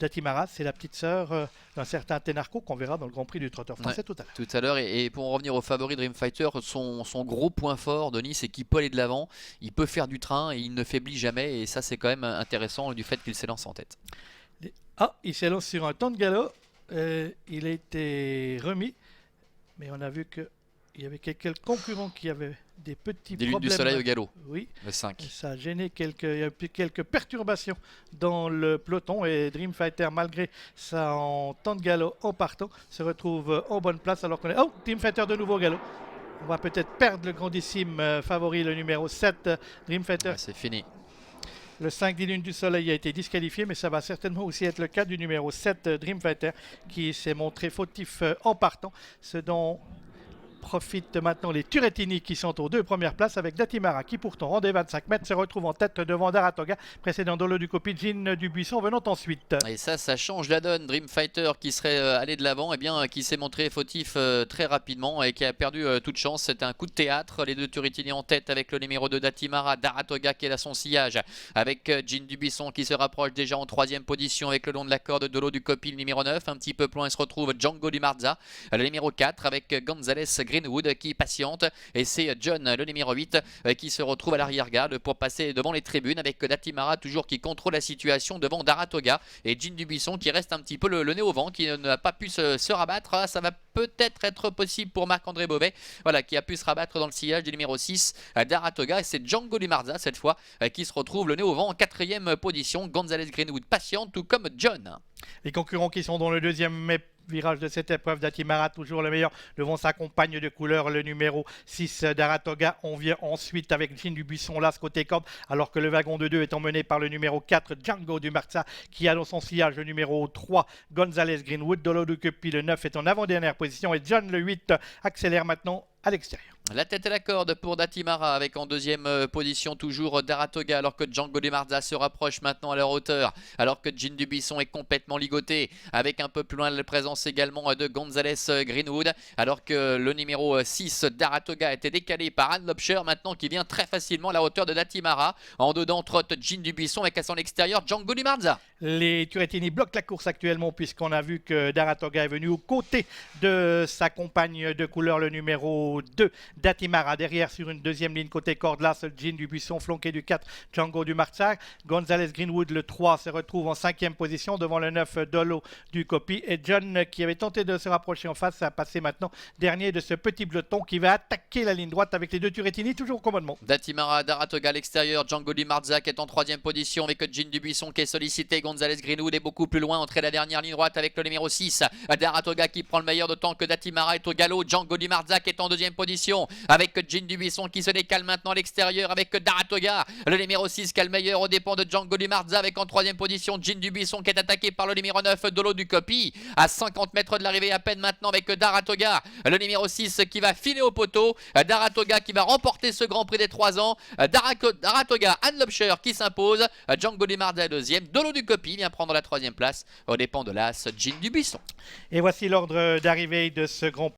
Datimara, c'est la petite sœur d'un certain Tenarco qu'on verra dans le Grand Prix du trotteur français tout à l'heure. Tout à l'heure, et pour en revenir au favori Dream Fighter, son gros point fort, Denis, c'est qu'il peut aller de l'avant, il peut faire du train et il ne faiblit jamais. Et ça, c'est quand même intéressant du fait qu'il s'élance en tête. Ah, il s'élance sur un temps de galop. Il a été remis, mais on a vu qu'il y avait quelques concurrents qui avaient des petits Des lunes problèmes. du soleil au galop, Oui, le 5. ça a gêné il y a eu quelques perturbations dans le peloton et Dream Fighter, malgré ça en temps de galop en partant, se retrouve en bonne place alors qu'on est... Oh, Dream Fighter de nouveau au galop. On va peut-être perdre le grandissime favori, le numéro 7, Dream Fighter. Ouais, c'est fini. Le 5 des lunes du soleil a été disqualifié, mais ça va certainement aussi être le cas du numéro 7, Dream Fighter, qui s'est montré fautif en partant, ce dont profitent maintenant les Turrettini qui sont aux 2 premières places avec Datimara qui pourtant rend des 25 mètres se retrouve en tête devant Daratoga, précédent Dolo Ducopy, Jean Dubuisson venant ensuite. Et ça change la donne. Dream Fighter qui serait allé de l'avant, et bien qui s'est montré fautif très rapidement et qui a perdu toute chance. C'était un coup de théâtre. Les 2 Turrettini en tête avec le numéro 2 Datimara, Daratoga qui est à son sillage avec Jean Dubuisson qui se rapproche déjà en 3e position avec le long de la corde Dolo Ducopy, le numéro 9. Un petit peu plus loin il se retrouve Django Di Marza, le numéro 4 avec Gonzalez Greenwood qui patiente, et c'est John le numéro 8 qui se retrouve à l'arrière-garde pour passer devant les tribunes avec Datimara toujours qui contrôle la situation devant Daratoga et Jean Dubuisson qui reste un petit peu le nez au vent, qui n'a pas pu se rabattre. Ça va peut-être être possible pour Marc-André Beauvais, voilà, qui a pu se rabattre dans le sillage du numéro 6 Daratoga, et c'est Django Di Marza cette fois qui se retrouve le nez au vent en 4e position. Gonzalez Greenwood patiente tout comme John. Les concurrents qui sont dans le deuxième virage de cette épreuve, Datimara toujours le meilleur devant sa compagne de couleur, le numéro 6 Daratoga. On vient ensuite avec Jean Dubuisson là, côté corde, alors que le wagon de 2 est emmené par le numéro 4 Django Di Marza qui a dans son sillage le numéro 3 Gonzalez Greenwood. Dolo Ducopy le 9 est en avant-dernière position et John le 8 accélère maintenant à l'extérieur. La tête à la corde pour Datimara avec en 2e position toujours Daratoga, alors que Django Di Marza se rapproche maintenant à leur hauteur, alors que Jean Dubuisson est complètement ligoté avec un peu plus loin la présence également de Gonzalez Greenwood, alors que le numéro 6 Daratoga a été décalé par Anne Lobscher maintenant, qui vient très facilement à la hauteur de Datimara. En dedans trotte Jean Dubuisson avec à son extérieur Django Di Marza. Les Turrettini bloquent la course actuellement puisqu'on a vu que Daratoga est venu aux côtés de sa compagne de couleur, le numéro 2 Datimara. Derrière sur une 2e ligne côté corde, là seul Jean Dubuisson flanqué du 4 Django Di Marza. Gonzalez Greenwood le 3 se retrouve en 5e position devant le 9 Dolo Ducopy, et John qui avait tenté de se rapprocher en face a passé maintenant dernier de ce petit peloton qui va attaquer la ligne droite avec les 2 Turrettini toujours au commandement. Datimara, Daratoga à l'extérieur, Django Di Marza qui est en 3e position avec Jean Dubuisson qui est sollicité. Gonzalez Greenwood est beaucoup plus loin, entrée la dernière ligne droite avec le numéro 6 Daratoga qui prend le meilleur de temps que Datimara est au galop. Django Di Marza qui est en 2e position avec Jean Dubuisson qui se décale maintenant à l'extérieur avec Daratoga, le numéro 6 qui a le meilleur aux dépens de Django Di Marza, avec en 3e position Jean Dubuisson qui est attaqué par le numéro 9 Dolo Ducopy à 50 mètres de l'arrivée à peine maintenant avec Daratoga, le numéro 6 qui va filer au poteau. Daratoga qui va remporter ce Grand Prix des 3 ans. Daratoga, Anne Lobscher qui s'impose. Django Di Marza 2e. Dolo Ducopy vient prendre la 3e place aux dépens de l'As Jean Dubuisson. Et voici l'ordre d'arrivée de ce Grand